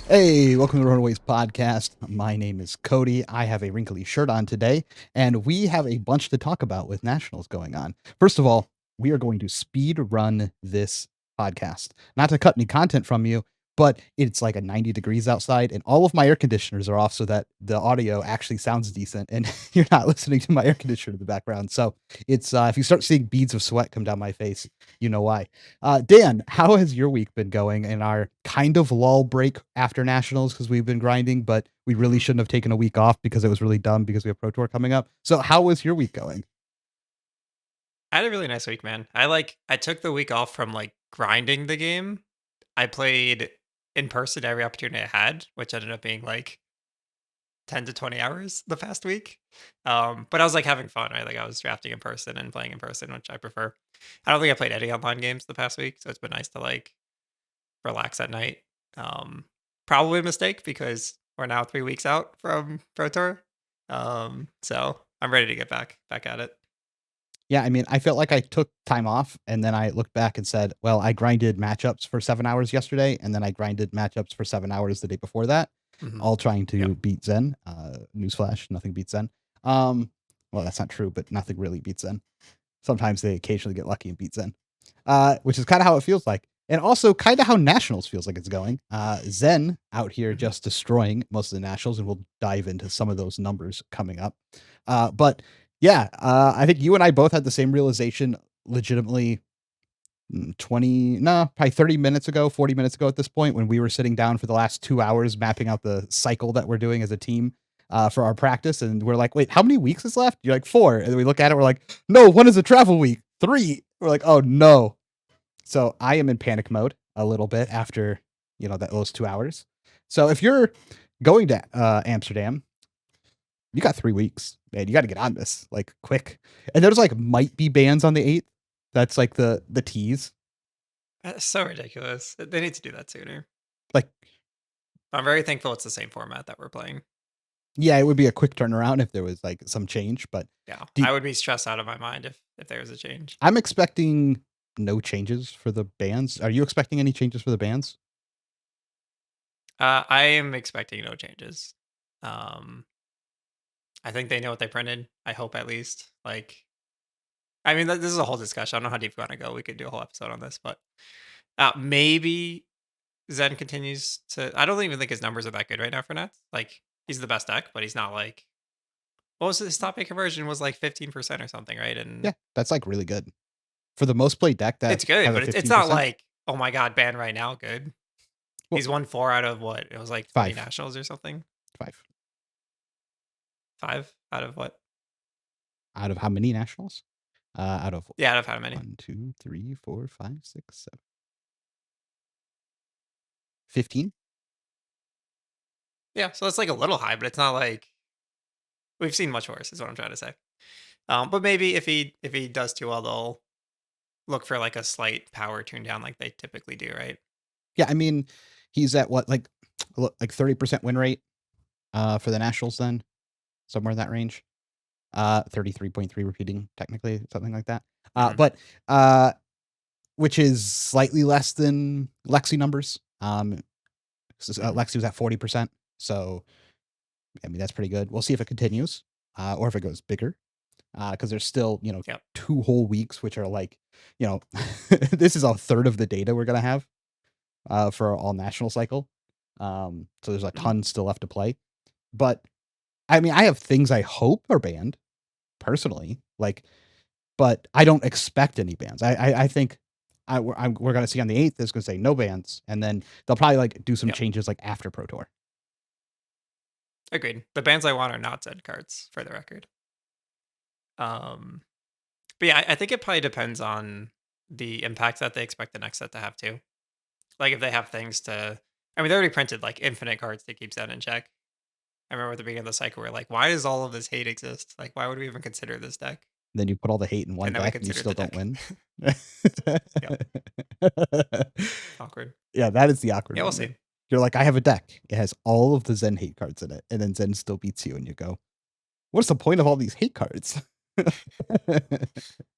Hey, welcome to the Runaways podcast. My name is Cody. I have a wrinkly shirt on today, and we have a bunch to talk about with Nationals going on. First of all, we are going to speed run this podcast. Not to cut any content from you, but it's like a 90 degrees outside, and all of my air conditioners are off so that the audio actually sounds decent, and you're not listening to my air conditioner in the background. So it's if you start seeing beads of sweat come down my face, you know why. Dan, how has your week been going in our kind of lull break after Nationals because we've been grinding, but we really shouldn't have taken a week off because it was really dumb because we have Pro Tour coming up. So how was your week going? I had a really nice week, man. I took the week off from grinding the game. I played in person every opportunity I had, which ended up being like 10 to 20 hours the past week. But I was like having fun, right? Like I was drafting in person and playing in person, which I prefer. I don't think I played any online games the past week, so it's been nice to like relax at night. Um, Probably a mistake because we're now 3 weeks out from Pro Tour. So I'm ready to get back at it. Yeah, I mean, I felt like I took time off and then I looked back and said, well, I grinded matchups for 7 hours yesterday, and then I grinded matchups for 7 hours the day before that, Hmm. all trying Yeah. to beat Zen. Newsflash, nothing beats Zen. Well, that's not true, but nothing really beats Zen. Sometimes they occasionally get lucky and beat Zen, which is kind of how it feels like. And also kind of how Nationals feels like it's going. Zen out here Mhm. just destroying most of the Nationals, and we'll dive into some of those numbers coming up. But yeah, I think you and I both had the same realization legitimately 20, no, probably 30 minutes ago, 40 minutes ago at this point, when we were sitting down for the last 2 hours mapping out the cycle that we're doing as a team for our practice. And we're like, wait, how many weeks is left? You're like, 4. And then we look at it, we're like, no, one is a travel week. 3. We're like, oh no. So I am in panic mode a little bit after, those 2 hours. So if you're going to Amsterdam, you got 3 weeks, man. You got to get on this like quick. And there's like might be bans on the 8th. That's like the tease. That's so ridiculous. They need to do that sooner. Like, I'm very thankful it's the same format that we're playing. yeah, it would be a quick turnaround if there was like some change, but Yeah, do, I would be stressed out of my mind if there was a change. I'm expecting no changes for the bands. Are you expecting any changes for the bands? I am expecting no changes. Um, I think they know what they printed. I hope at least. I mean, this is a whole discussion. I don't know how deep we want to go. We could do a whole episode on this, but maybe Zen continues to. I don't even think his numbers are that good right now for Nets. Like he's the best deck, but he's not like what was his top eight conversion was like 15% or something, right? And Yeah, that's like really good for the most played deck that it's good, have a but it's not 15%. like, "Oh my god, ban right now," good. Well, He's won 4 out of what? It was like 20 5, nationals or something? 5 5 out of what? out of how many nationals? Out of Yeah, out of how many? 1, 2, 3, 4, 5, 6, 7, 15. Yeah, so it's like a little high, but it's not like we've seen much worse is what I'm trying to say. But maybe if he does too well, they'll look for like a slight power tune down like they typically do, right? Yeah, I mean, he's at what, like 30% win rate for the nationals then, somewhere in that range. 33.3 repeating technically, something like that. Mhm. But which is slightly less than Lexi numbers. Mhm. Lexi was at 40%. So I mean that's pretty good. We'll see if it continues, or if it goes bigger. Because there's still, Yep. 2 whole weeks, which are like, you know, this is a third of the data we're gonna have for all national cycle. So there's a Mhm. ton still left to play. But I mean, I have things I hope are banned personally, like, but I don't expect any bans. I think we're gonna see on the 8th is gonna say no bans, and then they'll probably like do some Yep. changes like after Pro Tour. Agreed. The bands I want are not Zed cards, for the record. Um, but yeah, I think it probably depends on the impact that they expect the next set to have too. Like if they have things to, I mean, they already printed like infinite cards to keep Zen in check. I remember at the beginning of the cycle, we are like, why does all of this hate exist? Like, why would we even consider this deck? Then you put all the hate in one And then we deck and you considered still the don't deck. win. Yep. Awkward. Yeah, that is the awkward Yeah, we'll moment. see. You're like, I have a deck. It has all of the Zen hate cards in it, and then Zen still beats you, and you go, "What's the point of all these hate cards?"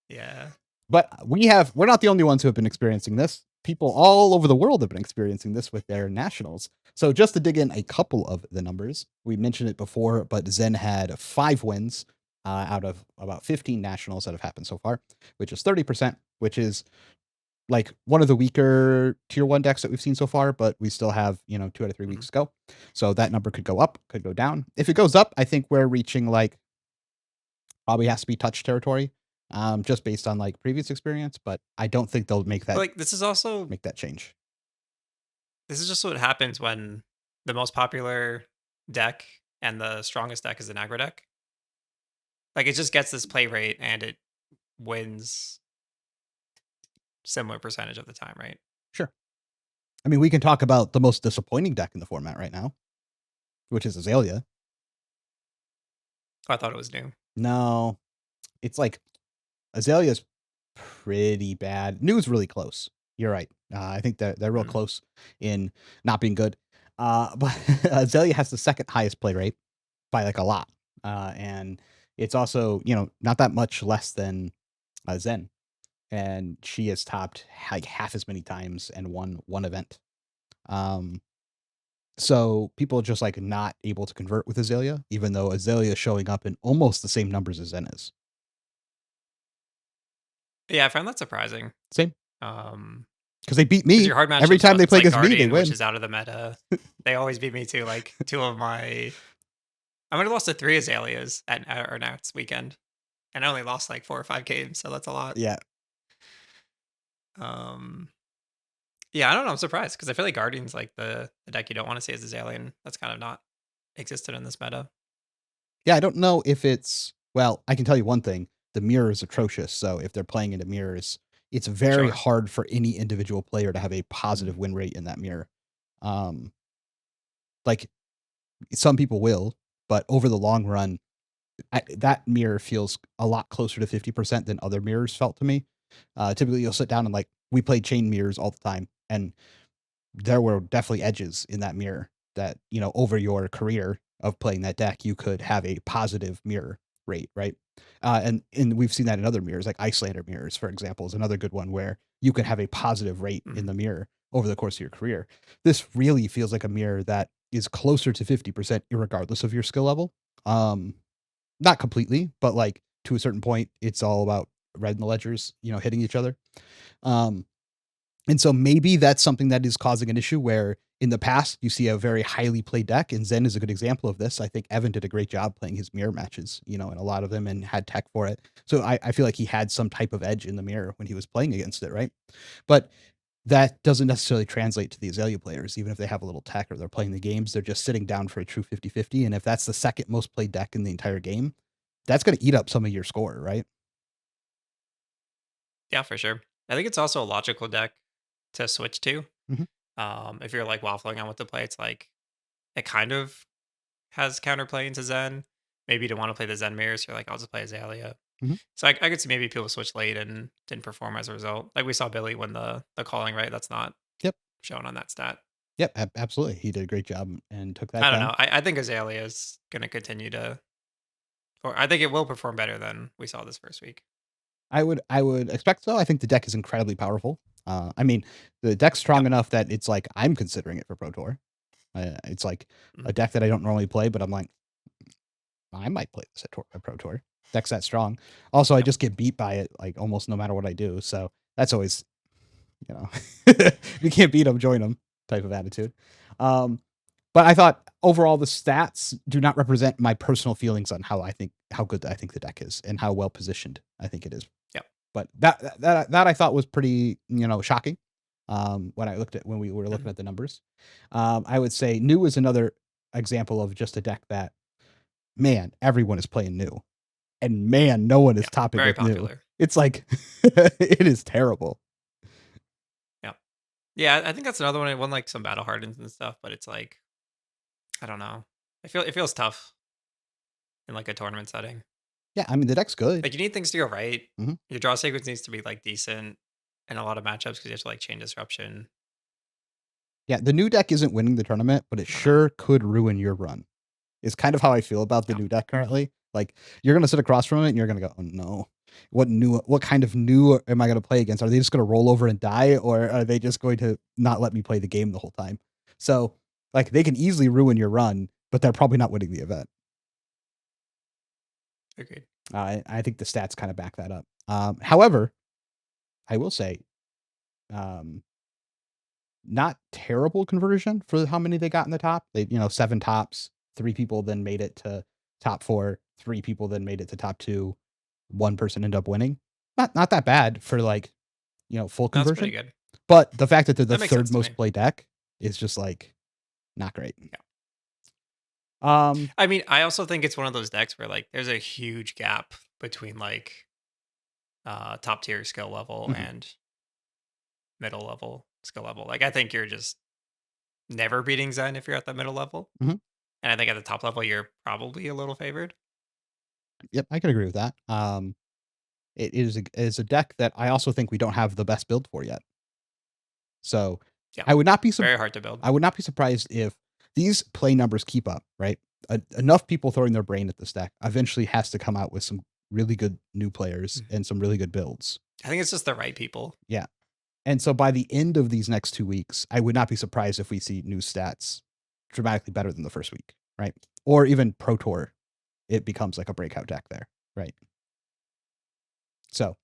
Yeah. But we're not the only ones who have been experiencing this. People all over the world have been experiencing this with their nationals. So just to dig in a couple of the numbers, we mentioned it before, but Zen had 5 wins out of about 15 nationals that have happened so far, which is 30%, which is like one of the weaker tier 1 decks that we've seen so far, but we still have, 2 out of 3 weeks to go. So that number could go up, could go down. If it goes up, I think we're reaching like probably has to be touch territory, just based on like previous experience, but I don't think they'll make that Like this is also make that change. this is just what happens when the most popular deck and the strongest deck is an aggro deck. Like it just gets this play rate and it wins similar percentage of the time, right? Sure. I mean, we can talk about the most disappointing deck in the format right now, which is Aelia. Oh, I thought it was new. No, it's like Azalea's pretty bad. New's really close. You're right. I think they're real close in not being good. But Azalea has the second highest play rate by like a lot. And it's also, not that much less than Zen. And she has topped like half as many times and won one event. So people are just like not able to convert with Azalea, even though Azalea is showing up in almost the same numbers as Zen is. Yeah, I found that surprising. Same. Um, Because they beat me your hard every matchups, time they it's play like against me, they Guardian, win. which is out of the meta. They always beat me too. Like two of my, I might have lost to 3 Azaleas at our Nats weekend, and I only lost like 4 or 5 games, so that's a lot. Yeah. Yeah, I don't know. I'm surprised because I feel like Guardian's like the deck you don't want to see as Azalea, and that's kind of not existed in this meta. Yeah, I don't know if it's well, I can tell you one thing. The mirror is atrocious. So if they're playing into mirrors, it's very Sure. hard for any individual player to have a positive win rate in that mirror. Um, like some people will, but over the long run, that mirror feels a lot closer to 50% than other mirrors felt to me. Typically, you'll sit down and like we played chain mirrors all the time, and there were definitely edges in that mirror that over your career of playing that deck, you could have a positive mirror rate, right? And we've seen that in other mirrors, like Icelander mirrors, for example, is another good one where you can have a positive rate in the mirror over the course of your career. This really feels like a mirror that is closer to 50%, regardless of your skill level. Not completely, but like to a certain point, it's all about red in the ledgers, hitting each other. And so maybe that's something that is causing an issue where in the past you see a very highly played deck, and Zen is a good example of this. I think Evan did a great job playing his mirror matches, in a lot of them and had tech for it. So I feel like he had some type of edge in the mirror when he was playing against it, right? But that doesn't necessarily translate to the Azalea players, even if they have a little tech or they're playing the games, they're just sitting down for a true 50-50. And if that's the second most played deck in the entire game, that's going to eat up some of your score, right? Yeah, for sure. I think it's also a logical deck to switch to. Mhm. If you're like waffling on what to play, it's like it kind of has counterplay into Zen. Maybe you don't want to play the Zen mirrors. So you're like, I'll just play Azalea. Mhm. So I could see maybe people switch late and didn't perform as a result. Like we saw Billy win the calling, right? That's not Yep. shown on that stat. Yep. Absolutely. He did a great job and took that I don't down. know. I think Azalea is going to continue to, or I think it will perform better than we saw this first week. I would expect so. I think the deck is incredibly powerful. I mean, the deck's strong Yep. enough that it's like I'm considering it for Pro Tour. It's like a deck that I don't normally play, but I'm like, I might play this at Pro Tour. Deck's that strong. Also, I Yep. just get beat by it like almost no matter what I do. So that's always, if you can't beat them, join them type of attitude. But I thought overall the stats do not represent my personal feelings on how good I think the deck is and how well positioned I think it is. Yep. But that I thought was pretty, shocking. When we were looking at the numbers, I would say New is another example of just a deck that, man, everyone is playing New, and man, no one is Yeah. topping Very with New. popular. It's like it is terrible. Yeah. Yeah. I think that's another one. It won like some battle hardens and stuff, but it's like, I don't know. It feels tough in like a tournament setting. Yeah, I mean the deck's good. Like you need things to go right. Mhm. Your draw sequence needs to be like decent in a lot of matchups because you have to like chain disruption. Yeah, the New deck isn't winning the tournament, but it sure could ruin your run. Is kind of how I feel about the Yeah. New deck currently. Like you're gonna sit across from it and you're gonna go, oh no. what kind of new am I going to play against? Are they just going to roll over and die, or are they just going to not let me play the game the whole time? So like they can easily ruin your run, but they're probably not winning the event. Agreed. I think the stats kind of back that up. However, I will say, not terrible conversion for how many they got in the top. They 7 tops, 3 people then made it to top 4, 3 people then made it to top 2, 1 person ended up winning. Not that bad for like full That's pretty conversion. good. But the fact that they're the That makes sense third to most me. played deck is just like not great. Yeah. Um, I mean, I also think it's one of those decks where like there's a huge gap between like top tier skill level mhm. and middle level skill level. Like I think you're just never beating Zen if you're at the middle level. Mhm. And I think at the top level you're probably a little favored. Yep, I can agree with that. It is a deck that I also think we don't have the best build for yet. So Yeah. I would not be Very hard to build. I would not be surprised if these play numbers keep up, right? Enough people throwing their brain at this deck eventually has to come out with some really good new players Mhm. and some really good builds. I think it's just the right people. Yeah. And so by the end of these next 2 weeks, I would not be surprised if we see new stats dramatically better than the first week, right? Or even Pro Tour, it becomes like a breakout deck there, right? So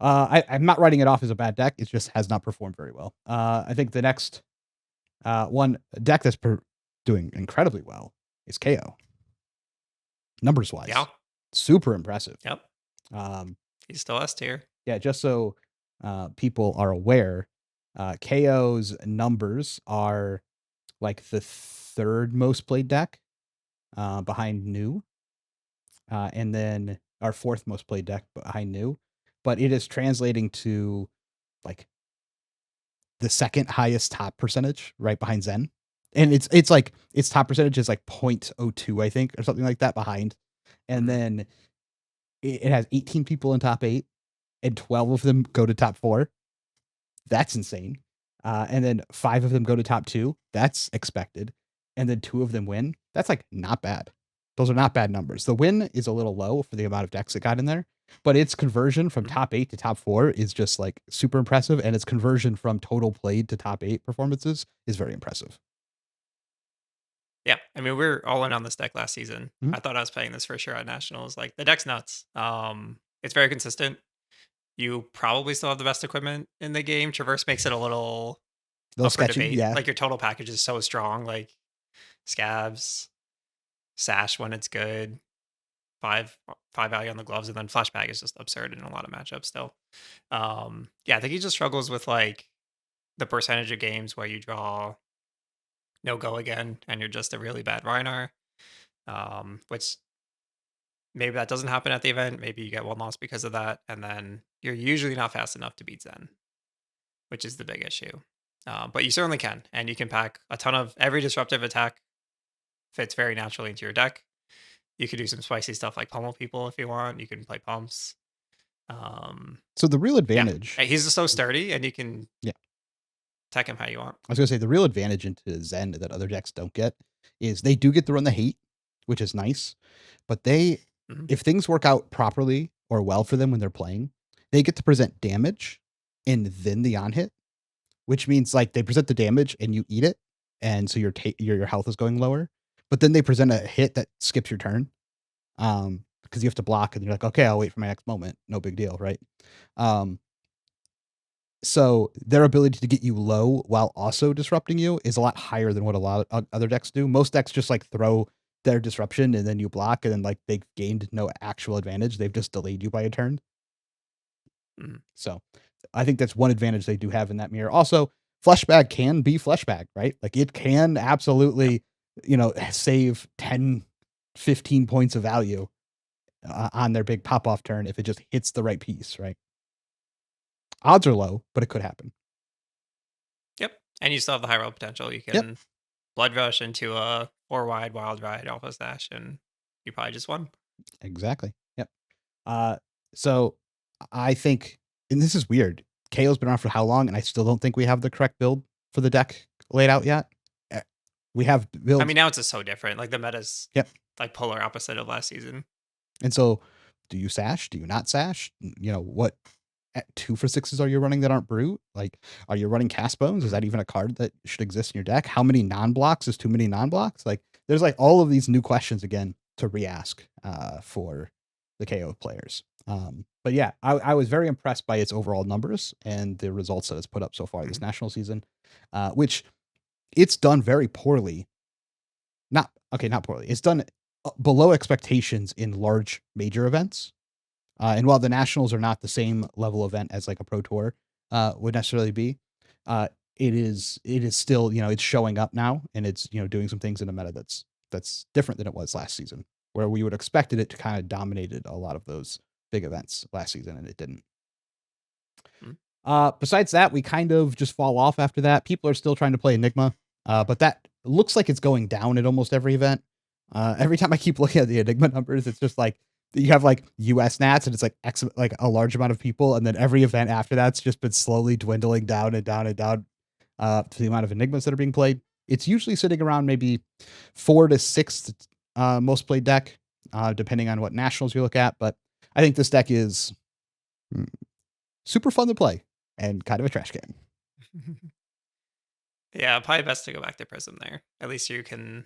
I'm not writing it off as a bad deck. It just has not performed very well. I think the next one deck that's doing incredibly well is Kayo. Numbers wise, Yeah. super impressive. Yep. Um, He's still S tier. yeah, just so people are aware, KO's numbers are like the third most played deck behind New, and then our fourth most played deck behind New, but it is translating to like the second highest top percentage right behind Zen. And it's like its top percentage is like 0.02, I think, or something like that behind. And Mhm. then it has 18 people in top 8 and 12 of them go to top 4. That's insane. And then 5 of them go to top 2. That's expected. And then 2 of them win. That's like not bad. Those are not bad numbers. The win is a little low for the amount of decks it got in there, but its conversion from Mhm. top 8 to top 4 is just like super impressive, and its conversion from total played to top 8 performances is very impressive. Yeah. I mean, we're all in on this deck last season. Mhm. I thought I was playing this for sure at Nationals. Like the deck's nuts. It's very consistent. You probably still have the best equipment in the game. Traverse makes it a little A little up for sketchy, debate. yeah. Like your total package is so strong. Like scabs, sash when it's good, five value on the gloves, and then flashback is just absurd in a lot of matchups still. Yeah, I think he just struggles with like the percentage of games where you draw no go again and you're just a really bad Reinar. Which maybe that doesn't happen at the event. Maybe you get one loss because of that, and then you're usually not fast enough to beat Zen, which is the big issue. But you certainly can, and you can pack a ton of every disruptive attack fits very naturally into your deck. You could do some spicy stuff like pummel people if you want. You can play pumps. Um, So the real yeah, advantage, he's just so sturdy, and you can yeah, tech him how you want. I was gonna say the real advantage into Zen that other decks don't get is they do get to run the hate, which is nice, but Mhm. if things work out properly or well for them when they're playing, they get to present damage and then the on hit, which means like they present the damage and you eat it, and so your health is going lower. But then they present a hit that skips your turn, because you have to block, and you're like, okay, I'll wait for my next moment. No big deal, right? Um, so their ability to get you low while also disrupting you is a lot higher than what a lot of other decks do. Most decks just like throw their disruption and then you block, and then like they've gained no actual advantage. They've just delayed you by a turn. Mhm. So I think that's one advantage they do have in that mirror. Also, fleshbag can be fleshbag, right? Like it can Yep. absolutely, save 10, 15 points of value on their big pop off turn if it just hits the right piece, right? Odds are low, but it could happen. Yep. And you still have the high roll potential. You Yep, can blood rush into a four wide wild ride alpha stash, and you probably just won. exactly. Yep. Uh, so I think, and this is weird. KO's been around for how long, and I still don't think we have the correct build for the deck laid out yet. Eh, We have I builds. mean, now it's just so different. Like the meta's Yep. like polar opposite of last season. And so Do you sash? Do you not sash? What 2 for 6s are you running that aren't brute? Like, are you running cast bones? Is that even a card that should exist in your deck? How many non-blocks is too many non-blocks? Like, there's like all of these new questions again to re-ask for the KO players. But yeah, I was very impressed by its overall numbers and the results that it's put up so far this national season, which it's done very poorly. Not poorly. It's done below expectations in large major events. And while the nationals are not the same level event as like a pro tour would necessarily be, it is still, it's showing up now, and it's, doing some things in a meta that's different than it was last season, where we would expected it to kind of dominated a lot of those big events last season, and it didn't. Besides that, we kind of just fall off after that. People are still trying to play Enigma, but that looks like it's going down at almost every event. Every time I keep looking at the Enigma numbers, it's just like you have like US Nats and it's like like a large amount of people, and then every event after that's just been slowly dwindling down and down and down to the amount of Enigmas that are being played. It's usually sitting around maybe 4 to 6 most played deck, depending on what nationals you look at. But I think this deck is super fun to play and kind of a trash can. Yeah, probably best to go back to Prism there. At least you can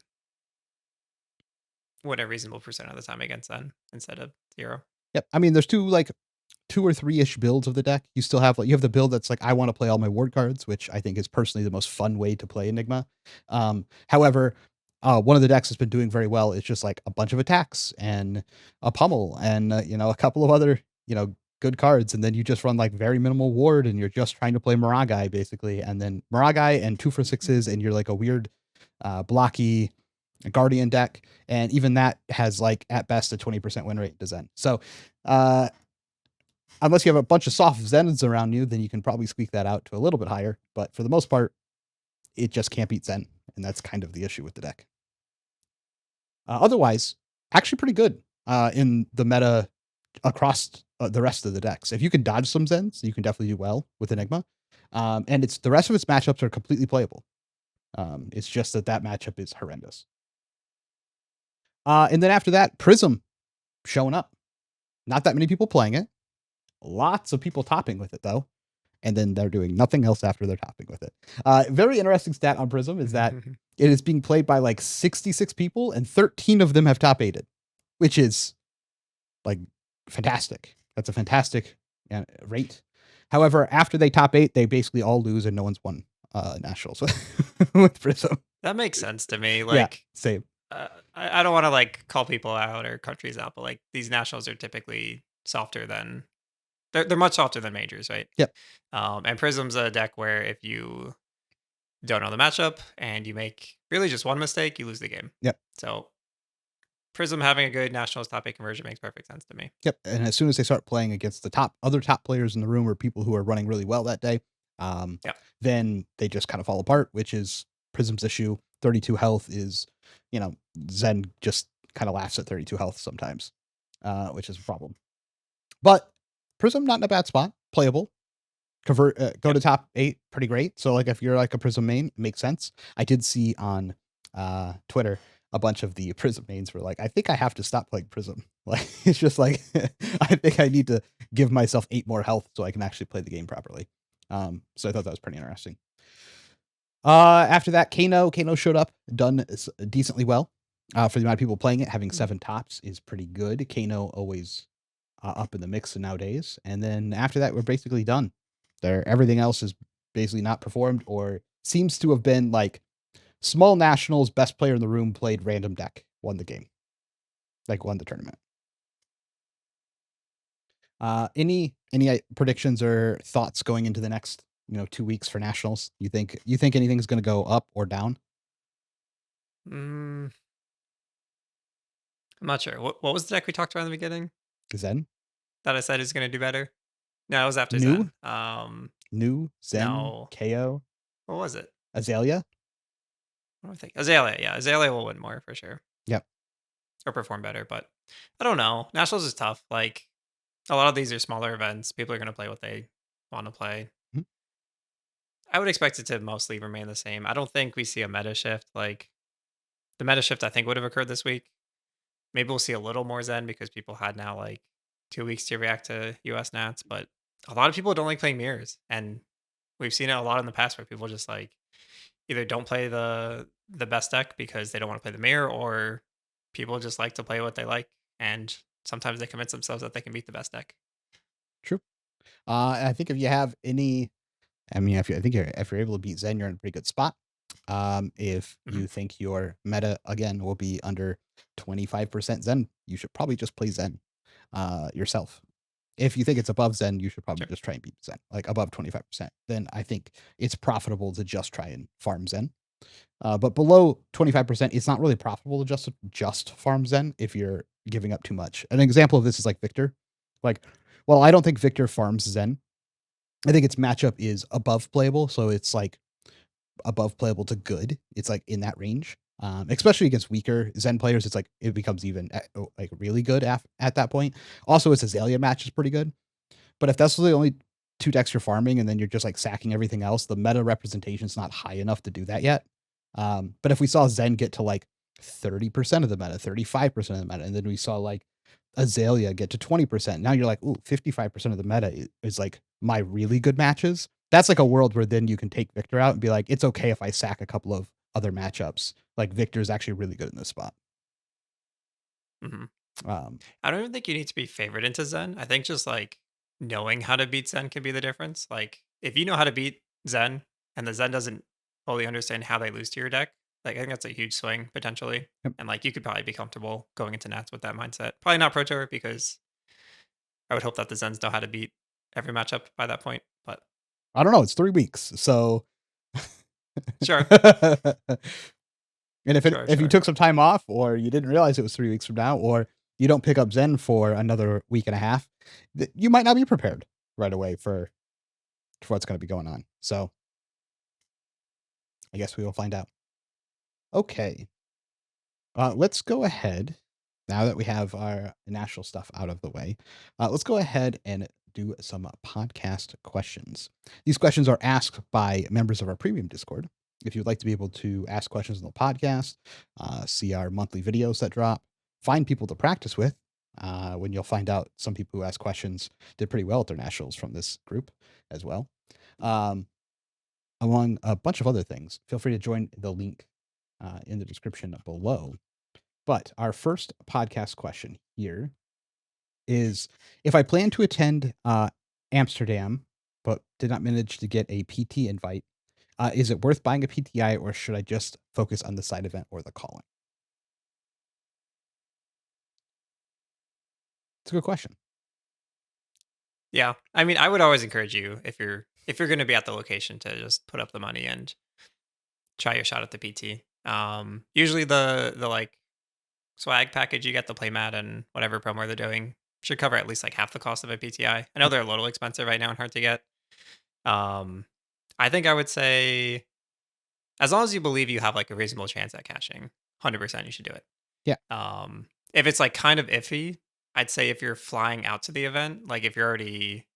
win a reasonable percent of the time against them instead of 0. Yep. I mean, there's two or three-ish builds of the deck. You still have you have the build that's like, I want to play all my ward cards, which I think is personally the most fun way to play Enigma. However, one of the decks that's been doing very well is just like a bunch of attacks and a pummel and a couple of other good cards, and then you just run like very minimal ward, and you're just trying to play Maragai basically, and then Maragai and 2 for 6s, and you're like a weird blocky Guardian deck, and even that has like at best a 20% win rate to Zen. So unless you have a bunch of soft Zens around you, then you can probably squeak that out to a little bit higher, but for the most part, it just can't beat Zen, and that's kind of the issue with the deck. Otherwise, actually pretty good in the meta across the rest of the decks. If you can dodge some Zens, you can definitely do well with Enigma. And the rest of its matchups are completely playable. It's just that matchup is horrendous. And then after that, Prism showing up. Not that many people playing it. Lots of people topping with it, though. And then they're doing nothing else after they're topping with it. Very interesting stat on Prism is that it is being played by like 66 people, and 13 of them have top 8'd, which is like fantastic. That's a fantastic rate. However, after they top 8, they basically all lose, and no one's won nationals with Prism. That makes sense to me. Like, yeah, same. I don't want to like call people out or countries out, but like these nationals are typically softer than they're much softer than majors, right? Yep. And Prism's a deck where if you don't know the matchup and you make really just one mistake, you lose the game. Yep. So Prism having a good nationals top 8 conversion makes perfect sense to me. Yep. And as soon as they start playing against the other top players in the room, or people who are running really well that day, then they just kind of fall apart, which is Prism's issue. 32 health is, Zen just kind of laughs at 32 health sometimes, which is a problem. But Prism not in a bad spot, playable. Go to top 8, pretty great. So like if you're like a Prism main, it makes sense. I did see on Twitter a bunch of the Prism mains were like, I think I have to stop playing Prism. Like it's just like I think I need to give myself 8 more health so I can actually play the game properly. So I thought that was pretty interesting. After that, Kano showed up, done decently well. For the amount of people playing it, having 7 tops is pretty good. Kano always up in the mix nowadays. And then after that, we're basically done. Everything else is basically not performed, or seems to have been like small nationals, best player in the room played random deck, won the game, like won the tournament. Any predictions or thoughts going into the next 2 weeks for nationals? You think anything's going to go up or down? I'm not sure. What was the deck we talked about in the beginning? Zen. That I said is going to do better. No, it was after New? Zen. New Zen. No. Kayo. What was it? Aelia. What do I think? Aelia. Yeah, Aelia will win more for sure. Yep. Or perform better, but I don't know. Nationals is tough. Like a lot of these are smaller events. People are going to play what they want to play. Mhm. I would expect it to mostly remain the same. I don't think we see a meta shift. Like the meta shift I think would have occurred this week. Maybe we'll see a little more Zen because people had now like 2 weeks to react to US Nats, but a lot of people don't like playing mirrors, and we've seen it a lot in the past where people just like either don't play the best deck because they don't want to play the mirror, or people just like to play what they like, and sometimes they convince themselves that they can beat the best deck. True. I think if you have any, I mean, if you're able to beat Zen, you're in a pretty good spot. If Mhm. you think your meta again will be under 25% Zen, you should probably just play Zen yourself. If you think it's above Zen, you should probably Sure. just try and beat Zen, like above 25%. Then I think it's profitable to just try and farm Zen. But below 25%, it's not really profitable to just farm Zen if you're giving up too much. An example of this is like Victor. Like, well, I don't think Victor farms Zen. I think its matchup is above playable, so it's like above playable to good. It's like in that range. Especially against weaker Zen players, it's like it becomes even like really good at that point. Also, its Aelia match is pretty good. But if that's the only two decks you're farming and then you're just like sacking everything else, the meta representation is not high enough to do that yet. But if we saw Zen get to like 30% of the meta, 35% of the meta, and then we saw like Aelia get to 20%, now you're like, ooh, 55% of the meta is like my really good matches. That's like a world where then you can take Victor out and be like, it's okay if I sack a couple of other matchups. Like Victor is actually really good in this spot. Mhm. Um, I don't even think you need to be favored into Zen. I think just like knowing how to beat Zen can be the difference. Like if you know how to beat Zen and the Zen doesn't fully understand how they lose to your deck, like I think that's a huge swing potentially. yep. And like you could probably be comfortable going into Nats with that mindset. Probably not Pro Tour because I would hope that the Zens know how to beat every matchup by that point. But I don't know. It's 3 weeks, so. sure, And sure, if you sure. took some time off, or you didn't realize it was 3 weeks from now, or you don't pick up Zen for another week and a half, you might not be prepared right away for what's going to be going on. So I guess we will find out. Okay, let's go ahead now that we have our national stuff out of the way. Let's go ahead and do some podcast questions. These questions are asked by members of our premium Discord. If you'd like to be able to ask questions on the podcast, see our monthly videos that drop, find people to practice with, when you'll find out some people who ask questions did pretty well at their nationals from this group as well. Um, Among a bunch of other things, feel free to join the link in the description below. But our first podcast question here is, if I plan to attend Amsterdam, but did not manage to get a PT invite, is it worth buying a PTI, or should I just focus on the side event or the calling? It's a good question. Yeah. I mean, I would always encourage you if you're going to be at the location to just put up the money and try your shot at the PT. Usually the like swag package you get, the playmat and whatever promo they're doing should cover at least like half the cost of a PTI. I know Yep. they're a little expensive right now and hard to get. Um, I think I would say as long as you believe you have like a reasonable chance at cashing, 100% you should do it. Yeah. If it's like kind of iffy, I'd say if you're flying out to the event, like if you're already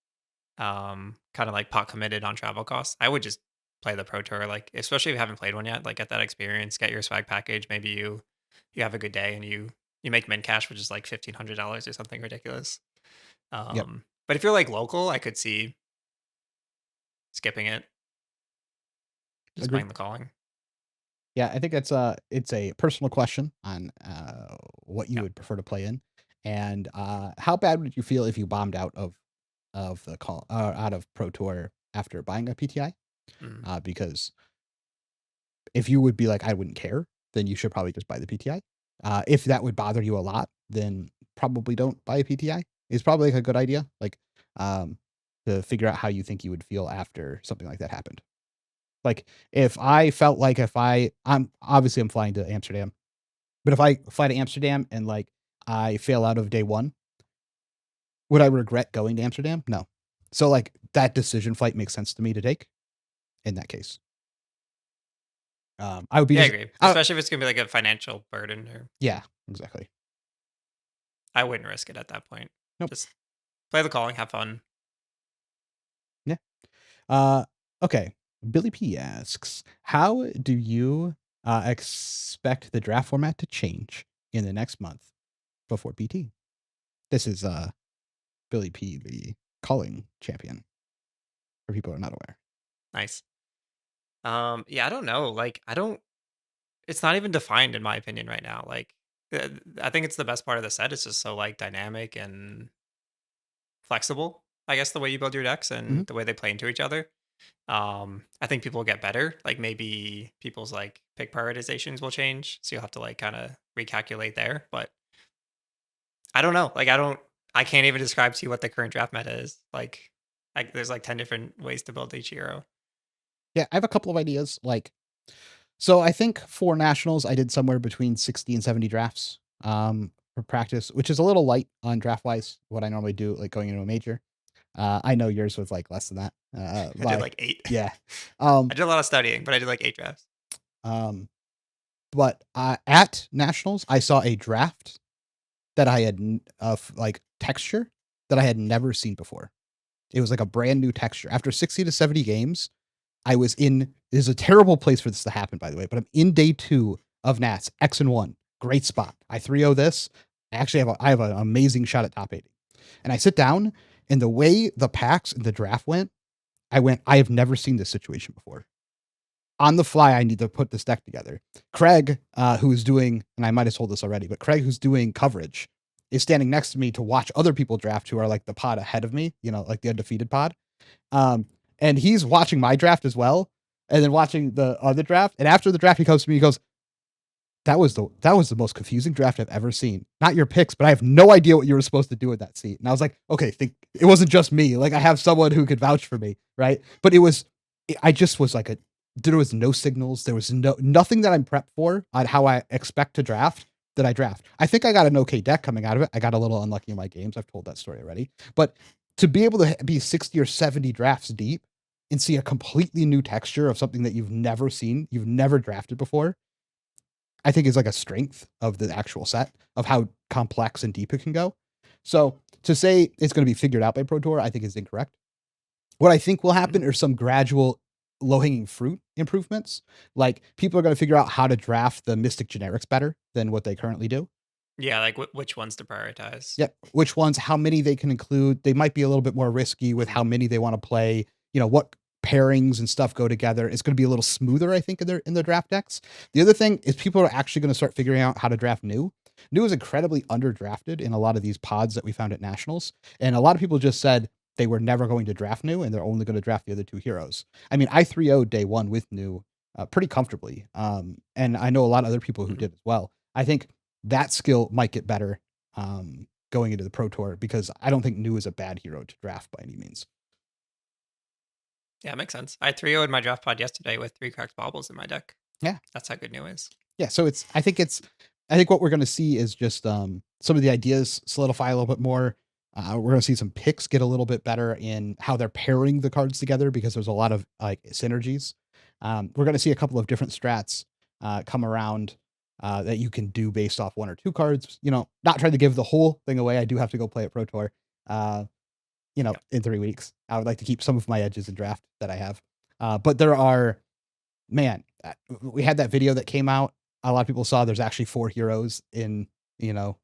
kind of like pot committed on travel costs, I would just play the Pro Tour. Like especially if you haven't played one yet, like get that experience, get your swag package. Maybe you have a good day and you make min cash, which is like $1,500 or something ridiculous. Yep. But if you're like local, I could see skipping it, just Agree. playing the calling. Yeah, I think it's a personal question on what you Yeah. would prefer to play in, and how bad would you feel if you bombed of the call out of Pro Tour after buying a PTI? Mm. Because if you would be like, I wouldn't care, then you should probably just buy the PTI. If that would bother you a lot, then probably don't buy a PTI. It's probably like a good idea, like um, to figure out how you think you would feel after something like that happened. Like if I felt like I'm flying to Amsterdam, but if I fly to Amsterdam and like I fail out of day one, would I regret going to Amsterdam? No. So like that decision flight makes sense to me to take in that case. I would be Yeah, I just agree. Especially if it's gonna be like a financial burden, or yeah, exactly. I wouldn't risk it at that point. Nope. Just play the calling, have fun. Yeah. Uh, okay. Billy P asks, how do you expect the draft format to change in the next month before BT? This is Billy P, the calling champion, for people who are not aware. Nice. Yeah, I don't know. Like, I don't. It's not even defined in my opinion right now. Like, I think it's the best part of the set. It's just so like dynamic and flexible. I guess the way you build your decks Mhm. and the way they play into each other. I think people will get better. Like maybe people's like pick prioritizations will change, so you'll have to like kind of recalculate there. But I don't know. Like I can't even describe to you what the current draft meta is. Like there's like 10 different ways to build each hero. Yeah, I have a couple of ideas. So I think for nationals, I did somewhere between 60 and 70 drafts for practice, which is a little light on draft wise. What I normally do, like going into a major. I know yours was like less than that. I did By like 8. yeah. I Um, did a lot of studying, but I did like 8 drafts. um, but at nationals, I saw a draft that I had of like texture that I had never seen before. It was like a brand new texture. After 60 to 70 games, I was in. This is a terrible place for this to happen, by the way, but I'm in day 2 of Nats X and 1. Great spot. I 3-0 this. I have an amazing shot at top 80. And I sit down, and the way the packs and the draft went, I have never seen this situation before. On the fly, I need to put this deck together. Craig, who's doing, and I might have told this already, but Craig, who's doing coverage, is standing next to me to watch other people draft who are like the pod ahead of me, like the undefeated pod. Um, and he's watching my draft as well, and then watching the other draft. And after the draft, he comes to me, he goes, that was the most confusing draft I've ever seen. Not your picks, but I have no idea what you were supposed to do in that seat. And I was like, okay, it wasn't just me. Like I have someone who could vouch for me, right? But I just was like there was no signals. There was nothing that I'm prepped for on how I expect to draft that I draft. I think I got an okay deck coming out of it. I got a little unlucky in my games. I've told that story already. But to be able to be 60 or 70 drafts deep and see a completely new texture of something that you've never seen, you've never drafted before, I think is like a strength of the actual set of how complex and deep it can go. So to say it's going to be figured out by Pro Tour, I think is incorrect. What I think will happen Mhm. are some gradual low hanging fruit improvements. Like people are going to figure out how to draft the Mystic generics better than what they currently do. Yeah, like which ones to prioritize. Yep. Which ones, how many they can include. They might be a little bit more risky with Mhm. how many they want to play. What pairings and stuff go together. It's going to be a little smoother, I think, in their draft decks. The other thing is people are actually going to start figuring out how to draft new. New is incredibly underdrafted in a lot of these pods that we found at nationals, and a lot of people just said they were never going to draft new, and they're only going to draft the other two heroes. I mean, I 3-0'd day 1 with new pretty comfortably, and I know a lot of other people who Mhm. did as well. I think that skill might get better going into the Pro Tour because I don't think new is a bad hero to draft by any means. Yeah, it makes sense. I 3 0'd my draft pod yesterday with 3 cracked baubles in my deck. Yeah, That's how good new is. yeah. So I think what we're going to see is just some of the ideas solidify a little bit more. We're going to see some picks get a little bit better in how they're pairing the cards together because there's a lot of like synergies. We're going to see a couple of different strats come around that you can do based off 1 or 2 cards. Not trying to give the whole thing away. I do have to go play at Pro Tour. Uh, Yeah. in 3 weeks. I would like to keep some of my edges in draft that I have. But there are, man, we had that video that came out. A lot of people saw there's actually 4 heroes you know,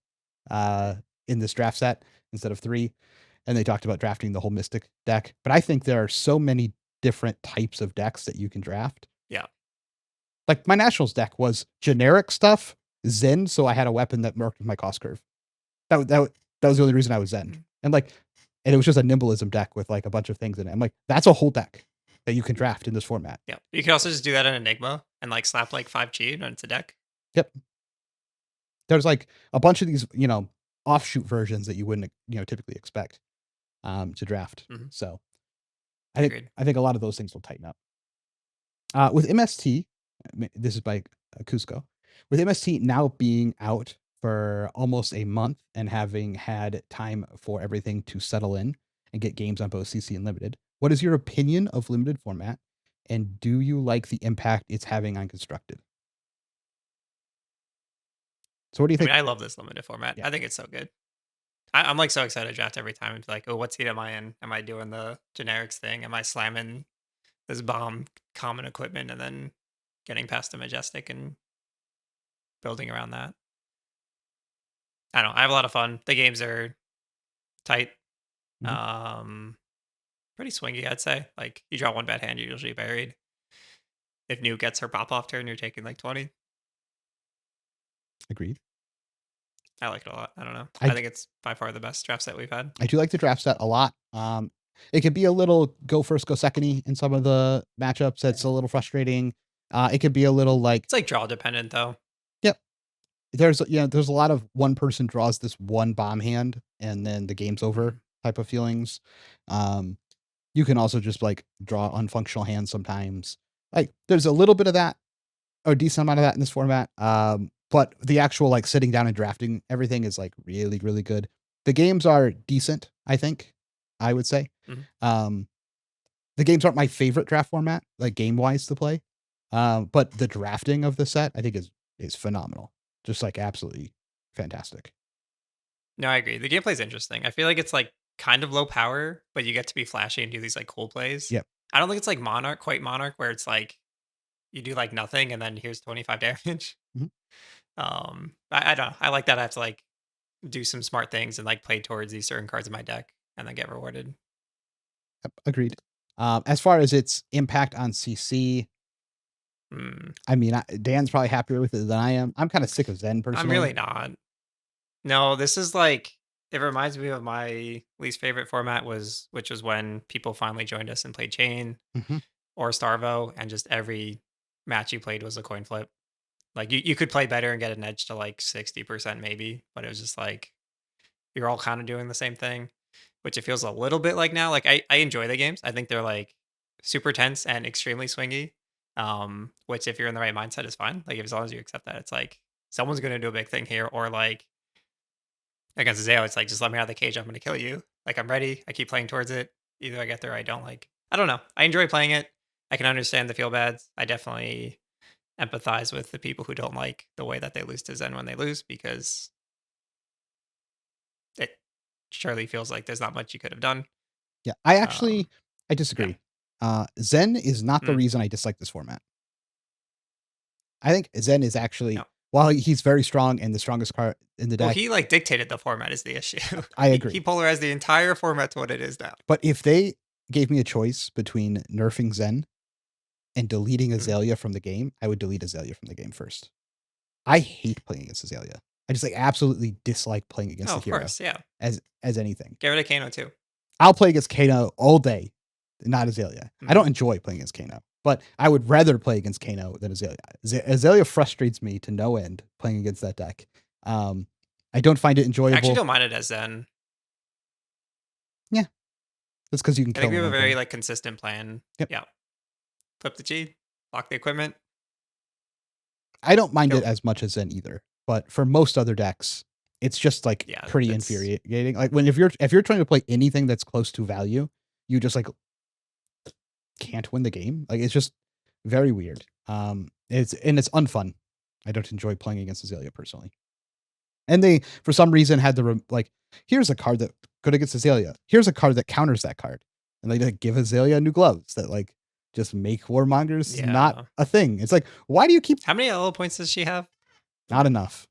uh, in this draft set instead of 3. And they talked about drafting the whole Mystic deck. But I think there are so many different types of decks that you can draft. Yeah. Like my Nationals deck was generic stuff, Zen, so I had a weapon that worked with my cost curve. That was the only reason I was Zen. Mhm. And it was just a nimbleism deck with like a bunch of things in it. I'm like, that's a whole deck that you can draft in this format. Yeah. You could also just do that in Enigma and like slap like 5G and it's a deck. Yep. There's like a bunch of these, offshoot versions that you wouldn't, typically expect to draft. Mhm. So Agreed. I think a lot of those things will tighten up. With MST, this is by Cusco. With MST now being out for almost a month and having had time for everything to settle in and get games on both CC and limited, what is your opinion of limited format? And do you like the impact it's having on constructed? So what do you I mean, think? I love this limited format. Yeah. I think it's so good. I'm like so excited to draft every time. It's like, oh, what seed am I in? Am I doing the generics thing? Am I slamming this bomb common equipment and then getting past the majestic and building around that? I don't know. I have a lot of fun. The games are tight. Mhm. Um, Pretty swingy, I'd say. Like you draw one bad hand, you're usually buried. If New gets her pop off turn, you're taking like 20. Agreed. I like it a lot. I don't know. I I d think it's by far the best draft set we've had. I do like the draft set a lot. It could be a little go first, go second-y in some of the matchups. That's a little frustrating. It could be a little like, It's like draw dependent though. yep, there's a lot of one person draws this one bomb hand and then the game's over type of feelings. Um, you can also just like draw unfunctional hands sometimes. Like there's a little bit of that, or a decent amount of that in this format. But the actual like sitting down and drafting everything is like really, really good. The games are decent, I think, I would say. Mhm. Um, the games aren't my favorite draft format, like game wise to play. But the drafting of the set, I think is phenomenal. Just like absolutely fantastic. No, I agree. The gameplay's interesting. I feel like it's like kind of low power, but you get to be flashy and do these like cool plays. Yep. I don't think it's like Monarch, quite Monarch, where it's like you do like nothing and then here's 25 damage. Mhm. I don't know. I like that I have to like do some smart things and like play towards these certain cards in my deck and then get rewarded. Yep, agreed. As far as its impact on CC, Mm, I mean, Dan's probably happier with it than I am. I'm kind of sick of Zen I'm personally. really not. No, this is like it reminds me of my least favorite format which was when people finally joined us and played Chain Mhm. or Starvo, and just every match you played was a coin flip. Like you could play better and get an edge to like 60% maybe, but it was just like you're all kind of doing the same thing, which it feels a little bit like now. Like I enjoy the games. I think they're like super tense and extremely swingy. Which if you're in the right mindset is fine. Like as long as you accept that it's like someone's gonna do a big thing here, or like against Zao, it's like just let me out of the cage, I'm gonna kill you. Like I'm ready. I keep playing towards it. Either I get there or I don't. Like I don't know. I enjoy playing it. I can understand the feel bads. I definitely empathize with the people who don't like the way that they lose to Zen when they lose, because it surely feels like there's not much you could have done. Yeah, Um, I yeah. disagree. Zen is not the Mm, reason I dislike this format. I think Zen is actually, no. while he's very strong and the strongest card in the Well, deck, he like dictated the format is the issue. I He agree. polarized the entire format to what it is now. But if they gave me a choice between nerfing Zen and deleting Mhm. Aelia from the game, I would delete Aelia from the game first. I hate playing against Aelia. I just like absolutely dislike playing against Oh, the of hero course, yeah. as anything. Get rid of Kano too. I'll play against Kano all day, not Aelia. I Mhm. don't enjoy playing against Kano, but I would rather play against Kano than Aelia. Aelia frustrates me to no end playing against that deck. Um, I don't find it I actually enjoyable. don't mind it as Zen. Yeah, that's because you can I think kill we in have a one very turn. like consistent plan. Yep. Yeah. Flip the G, lock the equipment, I don't mind it kill. as much as Zen either, but for most other decks, it's just like Yeah, pretty that's infuriating. Like when if you're trying to play anything that's close to value, you just like can't win the game. Like it's just very weird. It's unfun. I don't enjoy playing against Azalea personally. And they for some reason had the like here's a card that good against Azalea. Here's a card that counters that card. And they like give Azalea new gloves that like just make warmongers not yeah. a thing. It's like why do you keep How many LO points does she have? not enough.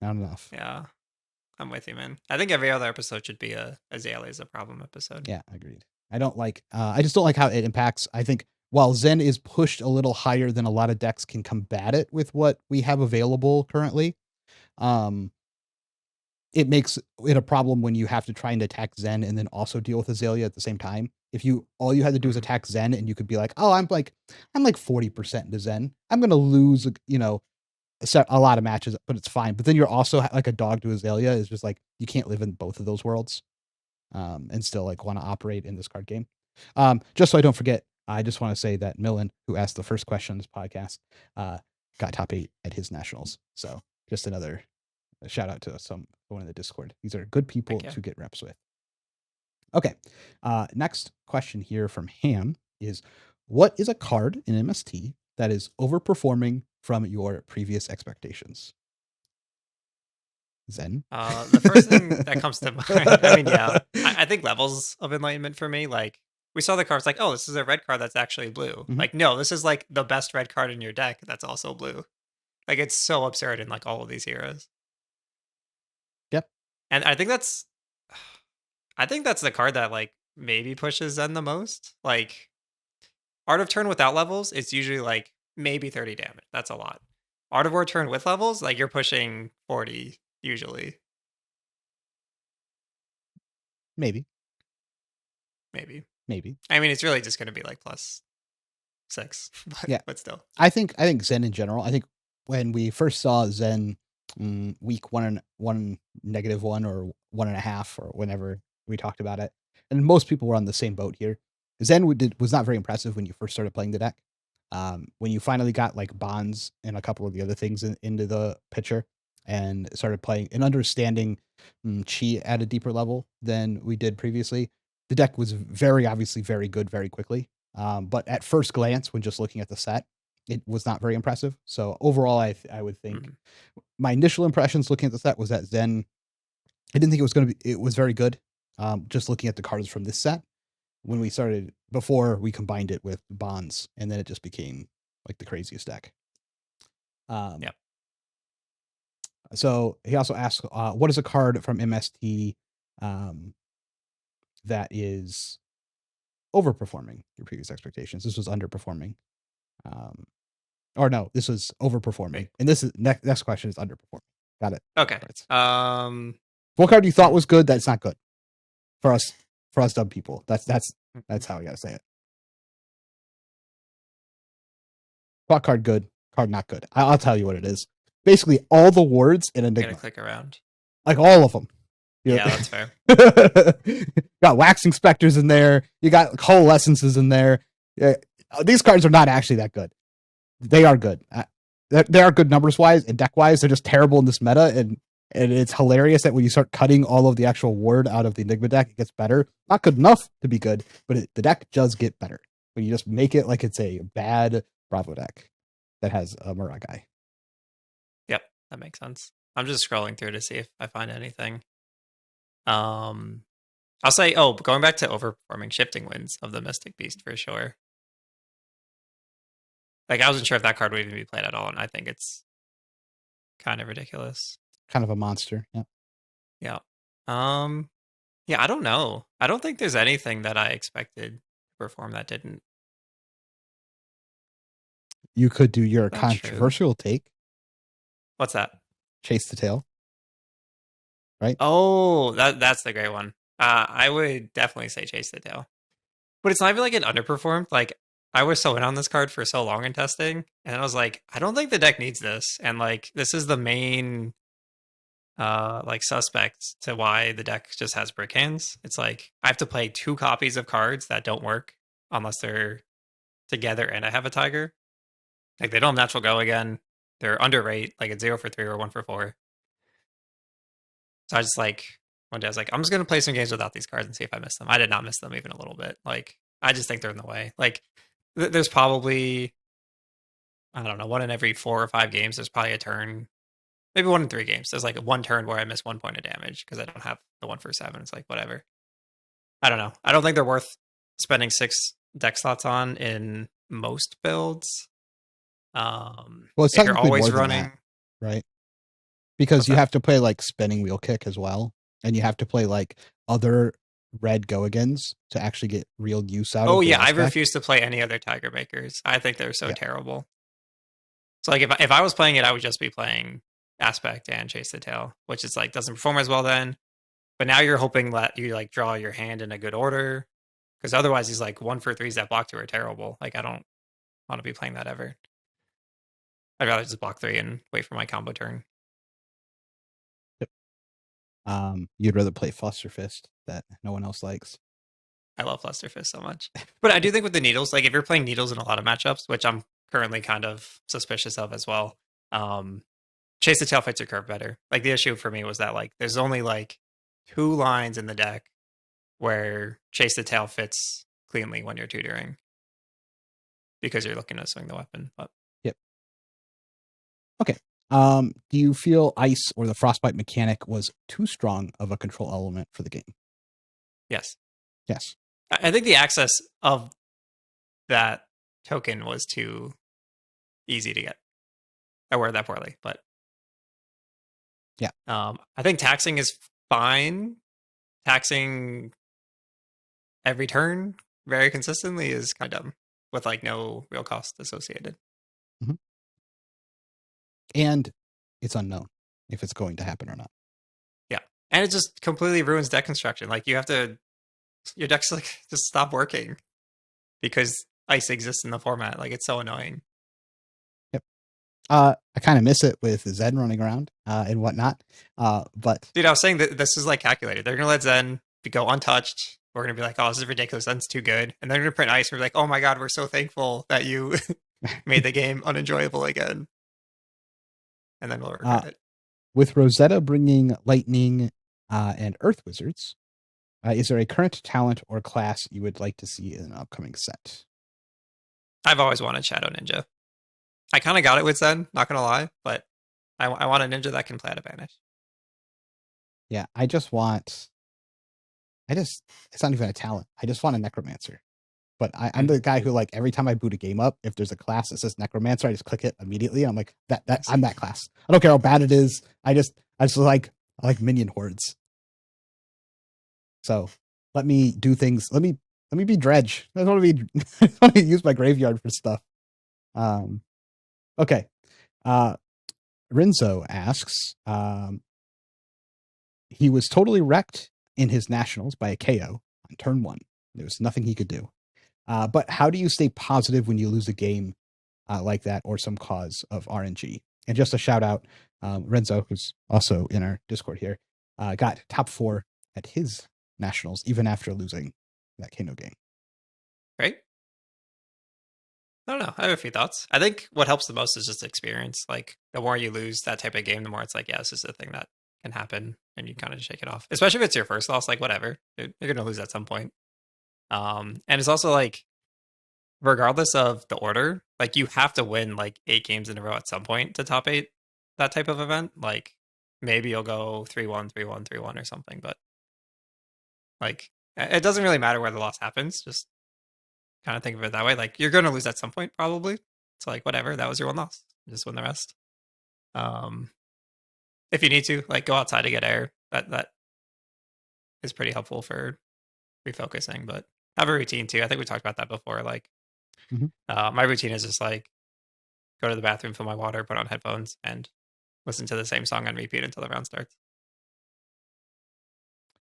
Not enough. Yeah. I'm with you, man. I think every other episode should be a Azalea is a problem episode. Yeah, agreed. I just don't like how it impacts. I think while Zen is pushed a little higher than a lot of decks can combat it with what we have available currently, um, it makes it a problem when you have to try and attack Zen and then also deal with Azalea at the same time. If you all you had to do is Mhm. attack Zen and you could be like, oh, I'm like 40% into Zen. I'm gonna lose, a lot of matches, but it's fine. But then you're also like a dog to Azalea is just like you can't live in both of those worlds. And still like want to operate in this card game. Just so I don't forget, I just want to say that Millen, who asked the first question on this podcast, got top 8 at his nationals. So just another shout out to someone in the Discord. These are good people Thank you. to get reps with. Okay. Next question here from Ham is what is a card in MST that is overperforming from your previous expectations? Zen. The first thing that comes to mind, I mean, yeah, I think levels of enlightenment for me. Like we saw the cards, like, oh, this is a red card that's actually blue. Mhm. Like, no, this is like the best red card in your deck that's also blue. Like, it's so absurd in like all of these heroes, Yep. and I think that's I think that's the card that like maybe pushes Zen the most. Like Art of Turn without levels, it's usually like maybe 30 damage. That's a lot. Art of War Turn with levels, like you're pushing 40 usually. Maybe. Maybe. Maybe. I mean, it's really just going to be like +6, Yeah. but still. I think Zen in general. I think when we first saw Zen week one, -1 or 1.5 or whenever we talked about it, and most people were on the same boat here. Zen was not very impressive when you first started playing the deck. When you finally got like bonds and a couple of the other things into the picture and started playing and understanding chi at a deeper level than we did previously, the deck was very obviously very good very quickly. But at first glance, when just looking at the set, it was not very impressive. So overall, I would think my initial impressions looking at the set was that Zen, I didn't think it was going to be, it was very good. Just looking at the cards from this set, when we started, before we combined it with bonds, and then it just became like the craziest deck. Yep. So he also asked, what is a card from MST that is overperforming your previous expectations? This was underperforming. Or no, this was overperforming. Right. And this is next question is underperforming. Got it. Okay. What card you thought was good that's not good for us dumb people? That's how we gotta say it. What card good, card not good. I'll tell you what it is. Basically, all the words in Enigma. Gotta click around. Like all of them. Yeah, that's fair. Got waxing specters in there. You got coalescences in there. These cards are not actually that good. They are good. They are good numbers wise and deck wise. They're just terrible in this meta, and it's hilarious that when you start cutting all of the actual word out of the Enigma deck, it gets better. Not good enough to be good, but the deck does get better when you just make it like it's a bad Bravo deck that has a Muragai. Yep, that makes sense. I'm just scrolling through to see if I find anything. I'll say, going back to overperforming, Shifting Winds of the Mystic Beast for sure. Like, I wasn't sure if that card would even be played at all, and I think it's kind of ridiculous. Kind of a monster. Yeah. Yeah. Yeah, I don't know. I don't think there's anything that I expected to perform that didn't. You could do your Not controversial take. What's that? Chase the Tail. Right? Oh, that's the great one. I would definitely say Chase the Tail. But it's not even like it underperformed. Like, I was so in on this card for so long in testing, and I was like, I don't think the deck needs this. And like, this is the main like suspect to why the deck just has brick hands. It's like I have to play 2 copies of cards that don't work unless they're together and I have a tiger. Like, they don't have natural go again. They're under rate, like it's 0 for 3 or 1 for 4. So I just like one day I was like, I'm just gonna play some games without these cards and see if I miss them. I did not miss them even a little bit. Like, I just think they're in the way. Like, there's probably, I don't know, 1 in every 4 or 5 games. There's probably a turn, maybe 1 in 3 games. There's like 1 turn where I miss 1 point of damage because I don't have the 1 for 7. It's like whatever. I don't know. I don't think they're worth spending 6 deck slots on in most builds. Well, it's If you're technically always more than running, that, right? Because what's you that? have to play like spinning wheel kick as well, and you have to play like other red go agains to actually get real use out Oh of the yeah, I aspect. refuse to play any other Tiger Makers. I think they're so Yeah. terrible. So like if I was playing it, I would just be playing Aspect and Chase the Tail, which is like doesn't perform as well then. But now you're hoping that you like draw your hand in a good order, because otherwise these like 1 for 3s that block 2 are terrible. Like, I don't want to be playing that ever. I'd rather just block 3 and wait for my combo turn. You'd rather play Flusterfist that no one else likes. I love Flusterfist so much. But I do think with the needles, like if you're playing needles in a lot of matchups, which I'm currently kind of suspicious of as well, Chase the Tail fits your curve better. Like, the issue for me was that like there's only like 2 lines in the deck where Chase the Tail fits cleanly when you're tutoring, because you're looking to swing the weapon. But Yep. Okay. Do you feel ice or the frostbite mechanic was too strong of a control element for the game? yes. Yes. I think the access of that token was too easy to get. I worded that poorly, but yeah. I think taxing is fine. taxing every turn very consistently is kind of dumb with like no real cost associated. Mhm. And it's unknown if it's going to happen or not. Yeah. And it just completely ruins deck construction. Like you have to, your deck's like just stop working because ice exists in the format. Like it's so annoying. Yep. I kind of miss it with Zen running around and whatnot. But Dude, I was saying that this is like calculated. They're gonna let Zen go untouched. We're gonna be like, oh, this is ridiculous. Zen's too good. And they're gonna print ice. And we're like, oh my god, we're so thankful that you made the game unenjoyable again. And then we'll regret it. With Rosetta bringing Lightning and Earth Wizards, is there a current talent or class you would like to see in an upcoming set? I've always wanted Shadow Ninja. I kind of got it with Zen, not gonna lie, but I want a ninja that can play out of banish. Yeah, it's not even a talent. I just want a Necromancer. But I'm the guy who, like, every time I boot a game up, if there's a class that says Necromancer, I just click it immediately. I'm like, I'm that class. I don't care how bad it is. I just like minion hordes. So let me do things. Let me be Dredge. I want to use my graveyard for stuff. Okay. Rinzo asks, he was totally wrecked in his nationals by a Kayo on turn 1. There was nothing he could do. But how do you stay positive when you lose a game like that or some cause of RNG? And just a shout out, Renzo, who's also in our Discord here, got top 4 at his nationals, even after losing that Kano game. Right? I don't know. I have a few thoughts. I think what helps the most is just experience. Like the more you lose that type of game, the more it's like, yeah, this is a thing that can happen, and you kind of shake it off. Especially if it's your first loss, like whatever, dude, you're gonna lose at some point. And it's also like, regardless of the order, like you have to win like 8 games in a row at some point to top 8 that type of event. Like maybe you'll go 3-1, 3-1, 3-1 or something, but like it doesn't really matter where the loss happens. Just kind of think of it that way. Like you're going to lose at some point, probably. It's like whatever. That was your one loss. Just win the rest. If you need to, like go outside to get air. That is pretty helpful for refocusing. But have a routine too. I think we talked about that before. Like my routine is just like go to the bathroom, fill my water, put on headphones, and listen to the same song on repeat until the round starts.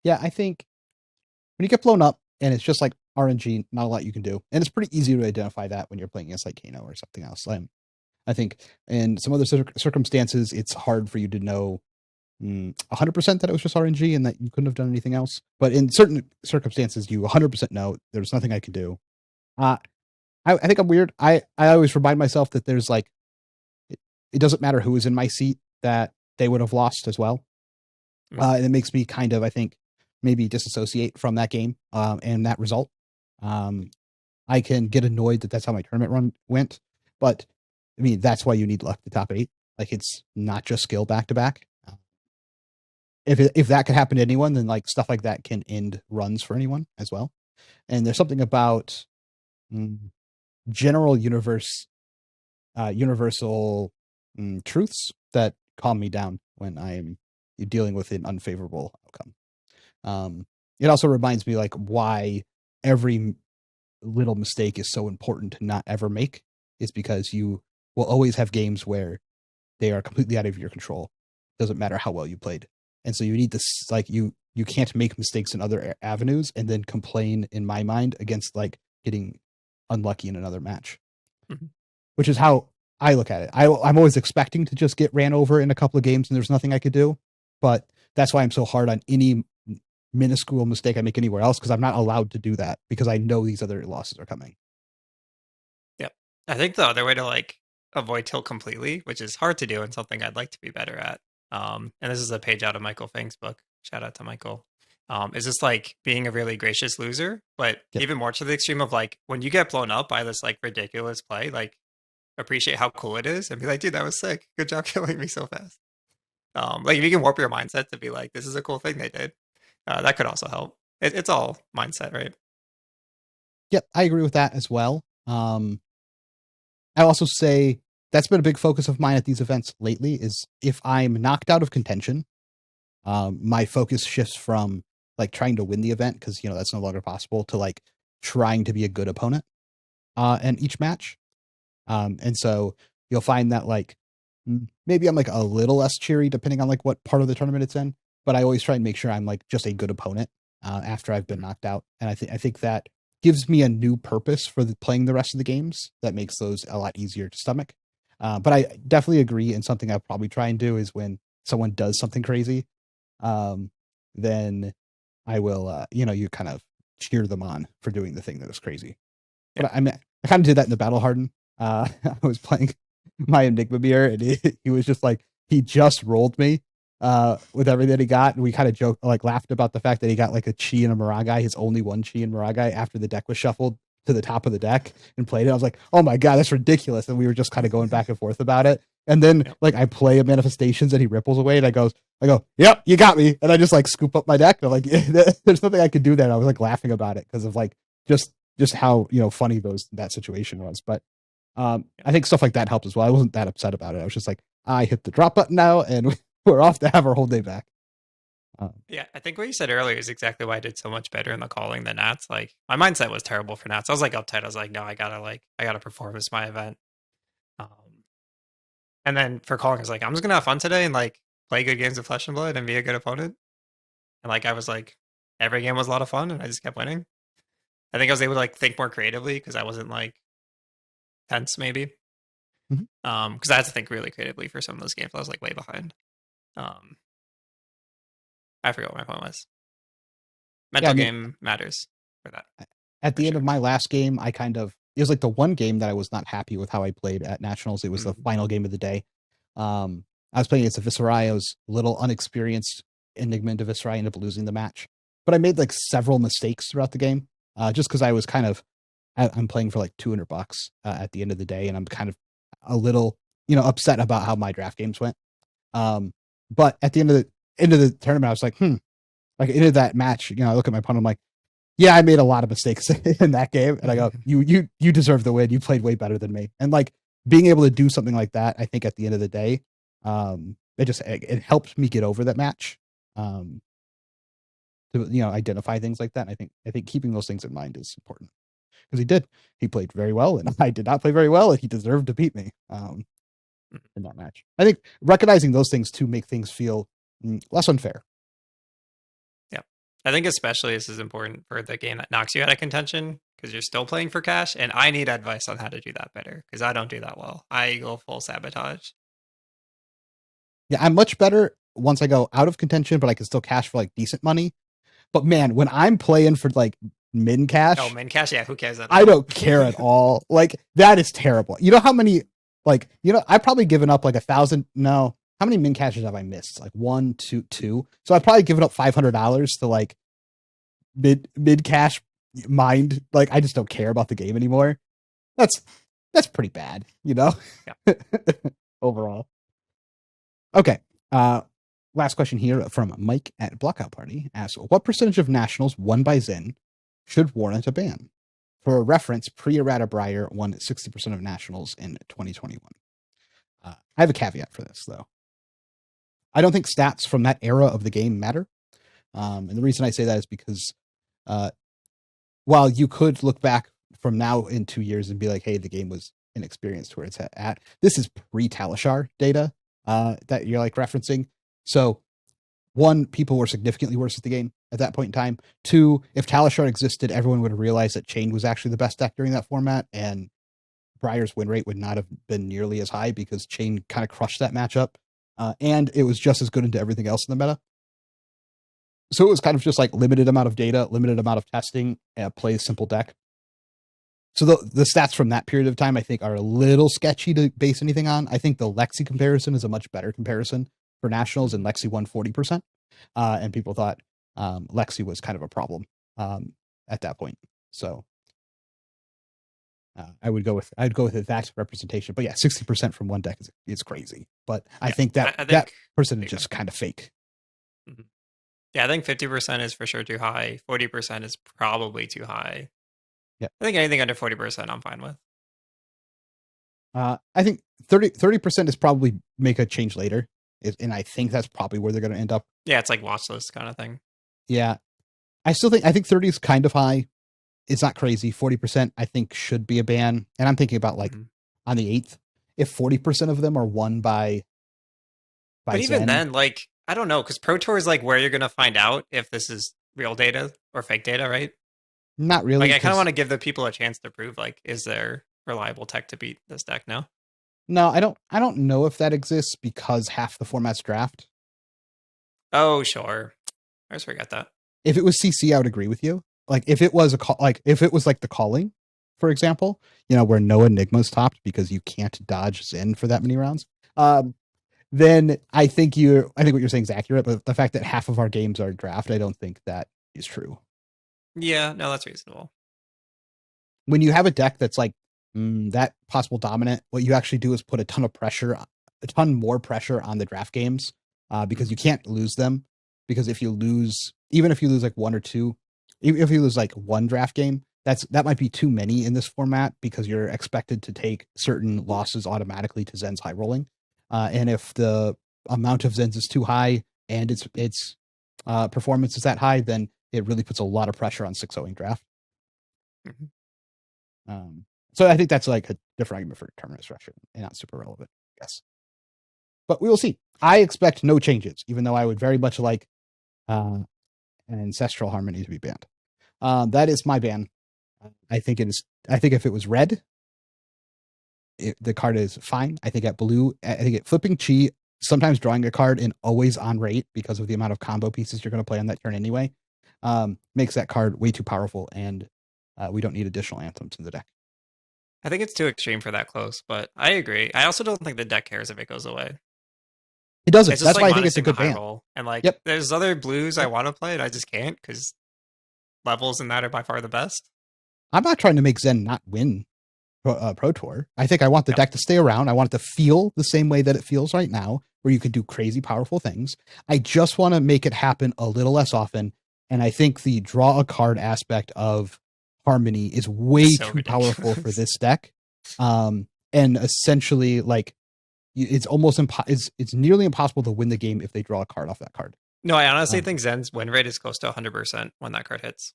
Yeah, I think when you get blown up and it's just like RNG, not a lot you can do. And it's pretty easy to identify that when you're playing against like Kano or something else. I think in some other circumstances, it's hard for you to know 100% that it was just RNG and that you couldn't have done anything else. But in certain circumstances, you 100% know there's nothing I could do. I think I'm weird. I always remind myself that there's like, it doesn't matter who is in my seat, that they would have lost as well. And it makes me kind of, I think, maybe disassociate from that game and that result. I can get annoyed that that's how my tournament run went, but I mean, that's why you need luck to top 8. Like it's not just skill back to back. If that could happen to anyone, then like stuff like that can end runs for anyone as well. And there's something about general universal truths that calm me down when I'm dealing with an unfavorable outcome. It also reminds me like why every little mistake is so important to not ever make is because you will always have games where they are completely out of your control. Doesn't matter how well you played. And so you need this, like you can't make mistakes in other avenues and then complain, in my mind, against like getting unlucky in another match, which is how I look at it. I'm always expecting to just get ran over in a couple of games and there's nothing I could do. But that's why I'm so hard on any minuscule mistake I make anywhere else, because I'm not allowed to do that because I know these other losses are coming. Yep. I think the other way to like avoid tilt completely, which is hard to do and something I'd like to be better at, and this is a page out of Michael Fang's book. Shout out to Michael. Is just like being a really gracious loser, but even more to the extreme of like when you get blown up by this like ridiculous play, like appreciate how cool it is and be like, dude, that was sick. Good job killing me so fast. Like if you can warp your mindset to be like, this is a cool thing they did, that could also help. It's all mindset, right? Yep, I agree with that as well. I also say that's been a big focus of mine at these events lately is if I'm knocked out of contention, my focus shifts from like trying to win the event, because that's no longer possible, to like trying to be a good opponent in each match. And so you'll find that like maybe I'm like a little less cheery depending on like what part of the tournament it's in, but I always try and make sure I'm like just a good opponent after I've been knocked out. And I think that gives me a new purpose for playing the rest of the games that makes those a lot easier to stomach. But I definitely agree, and something I'll probably try and do is when someone does something crazy, then I will, you kind of cheer them on for doing the thing that is crazy. Yeah. But I kind of did that in the Battle Harden. I was playing my Enigma mirror, and he was just like, he just rolled me with everything that he got. And we kind of joked, like laughed about the fact that he got like a chi and a Maragai, his only one chi and Maragai, after the deck was shuffled to the top of the deck and played it. I was like, oh my God, that's ridiculous. And we were just kind of going back and forth about it. And then like I play a Manifestations and he ripples away, and I go, yep, you got me. And I just like scoop up my deck. And I'm like, there's nothing I could do there. I was like laughing about it because of like just how funny that situation was. But I think stuff like that helped as well. I wasn't that upset about it. I was just like, I hit the drop button now, and we're off to have our whole day back. Yeah, I think what you said earlier is exactly why I did so much better in the calling than Nats. Like my mindset was terrible for Nats. I was like uptight. I was like, no, I gotta perform as my event. And then for calling, I was like, I'm just gonna have fun today and like play good games of Flesh and Blood and be a good opponent. And like I was like, every game was a lot of fun, and I just kept winning. I think I was able to like think more creatively because I wasn't like tense, maybe. Because I had to think really creatively for some of those games. I was like way behind. I forgot what my point was. Mental game matters for that. At the end of my last game, it was like the one game that I was not happy with how I played at Nationals. It was the final game of the day. I was playing against a Viserai. I was a little unexperienced Enigma into Viserai, ended up losing the match. But I made like several mistakes throughout the game, just because I was I'm playing for like $200 at the end of the day, and I'm kind of a little, upset about how my draft games went. But at the end of the tournament, I was like, like into that match, I look at my opponent, I'm like, yeah, I made a lot of mistakes in that game. And I go, you deserve the win. You played way better than me. And like being able to do something like that, I think at the end of the day, it helped me get over that match. To identify things like that. And I think keeping those things in mind is important, because he played very well, and I did not play very well, and he deserved to beat me in that match. I think recognizing those things to make things feel less unfair. Yeah. I think especially this is important for the game that knocks you out of contention, because you're still playing for cash, and I need advice on how to do that better, because I don't do that well. I go full sabotage. Yeah, I'm much better once I go out of contention, but I can still cash for like decent money. But man, when I'm playing for like min cash, yeah, who cares? I don't care at all. Like that is terrible. You know how many, like, I've probably given up like 1,000. No, how many min cashes have I missed? Like 1, 2, 2. So I've probably given up $500 to like mid cash mind. Like I just don't care about the game anymore. That's pretty bad, Yeah. Overall. Okay. Last question here from Mike at Blockout Party asks, what percentage of nationals won by Zen should warrant a ban? For a reference, pre-errata Breyer won 60% of nationals in 2021. I have a caveat for this, though. I don't think stats from that era of the game matter. And the reason I say that is because while you could look back from now in 2 years and be like, hey, the game was inexperienced where it's at, this is pre-Talishar data that you're like referencing. So 1, people were significantly worse at the game at that point in time. 2, if Talishar existed, everyone would have realized that Chain was actually the best deck during that format, and Breyer's win rate would not have been nearly as high because Chain kind of crushed that matchup. And it was just as good into everything else in the meta. So it was kind of just like limited amount of data, limited amount of testing, play a simple deck. So the stats from that period of time, I think, are a little sketchy to base anything on. I think the Lexi comparison is a much better comparison for nationals, and Lexi won 40%. And people thought Lexi was kind of a problem at that point. So I'd go with that representation. But yeah, 60% from one deck is crazy. But I think that percentage is kind of fake. Mm-hmm. Yeah, I think 50% is for sure too high. 40% is probably too high. Yeah, I think anything under 40% I'm fine with. I think 30% is probably make a change later. And I think that's probably where they're going to end up. Yeah, it's like watch list kind of thing. Yeah. I think 30 is kind of high. It's not crazy. 40% I think should be a ban. And I'm thinking about like on the 8th, if 40% of them are won by But even Zen, then, like, I don't know, because Pro Tour is like where you're gonna find out if this is real data or fake data, right? not really. Like, I kind of want to give the people a chance to prove, like, is there reliable tech to beat this deck now? No, I don't know if that exists because half the format's draft. Oh, sure. I just forgot that. If it was CC, I would agree with you. Like if it was if it was like the calling, for example, where no Enigma's topped because you can't dodge Zen for that many rounds. Then I think what you're saying is accurate, but the fact that half of our games are draft, I don't think that is true. Yeah, no, that's reasonable. When you have a deck that's like that possible dominant, what you actually do is put a ton more pressure on the draft games because you can't lose them. Because even if you lose like one or two, even if you lose like one draft game, that might be too many in this format because you're expected to take certain losses automatically to Zen's high rolling. And if the amount of Zens is too high and its performance is that high, then it really puts a lot of pressure on 6-0ing draft. So I think that's like a different argument for tournament structure and not super relevant, I guess. But we will see. I expect no changes, even though I would very much like an Ancestral Harmony to be banned. That is my ban. I think if it was red, the card is fine. I think at blue, flipping chi, sometimes drawing a card in always on rate because of the amount of combo pieces you're going to play on that turn anyway, makes that card way too powerful, and we don't need additional anthems in the deck. I think it's too extreme for that close, but I agree. I also don't think the deck cares if it goes away. It doesn't. It's That's like why I think it's a good ban. Roll. And like, there's other blues I want to play, and I just can't because levels in that are by far the best. I'm not trying to make Zen not win Pro Tour. I think I want the deck to stay around. I want it to feel the same way that it feels right now, where you could do crazy powerful things. I just want to make it happen a little less often. And I think the draw a card aspect of Harmony is way too ridiculous. Powerful for this deck. And essentially, like, it's almost it's nearly impossible to win the game if they draw a card off that card. No, I honestly think Zen's win rate is close to 100% when that card hits.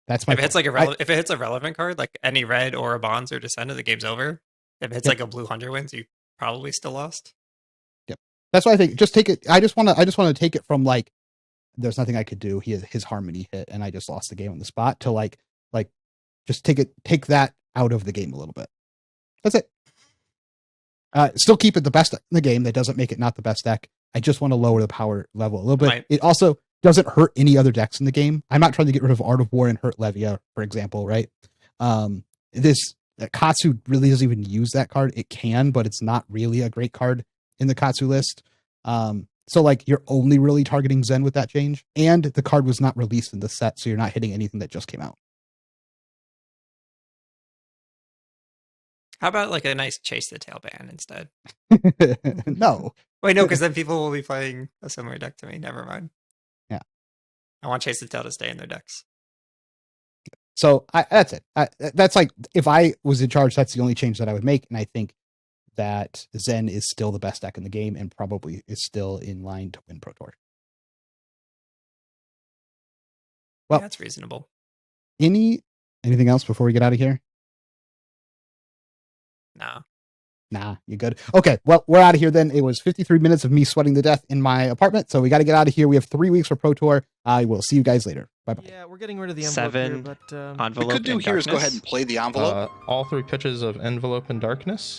That's my. If it hits like if it hits a relevant card, like any red or a bonds or descendant, the game's over. If it hits like a blue 100 wins, you probably still lost. Yep, that's why I think just take it. I just want to take it from like, there's nothing I could do. His Harmony hit, and I just lost the game on the spot. To like just take that out of the game a little bit. That's it. Still keep it the best in the game. That doesn't make it not the best deck. I just want to lower the power level a little bit. It also doesn't hurt any other decks in the game. I'm not trying to get rid of Art of War and hurt Levia, for example, right? This Katsu really doesn't even use that card. It can, but it's not really a great card in the Katsu list. So like you're only really targeting Zen with that change, and the card was not released in the set, so you're not hitting anything that just came out. How about like a nice Chase the Tail ban instead? No. Wait, no, because then people will be playing a similar deck to me. Never mind. Yeah. I want Chase the Tail to stay in their decks. So that's it. That's like, if I was in charge, that's the only change that I would make. And I think that Zen is still the best deck in the game and probably is still in line to win Pro Tour. Well, that's reasonable. Anything else before we get out of here? Nah, you good? Okay, well, we're out of here then. It was 53 minutes of me sweating to death in my apartment, so we got to get out of here. We have 3 weeks for Pro Tour. I will see you guys later. Bye-bye. Yeah, we're getting rid of the envelope 7 here, but envelope. What we could do here is go ahead and play the envelope. All 3 pitches of envelope and darkness.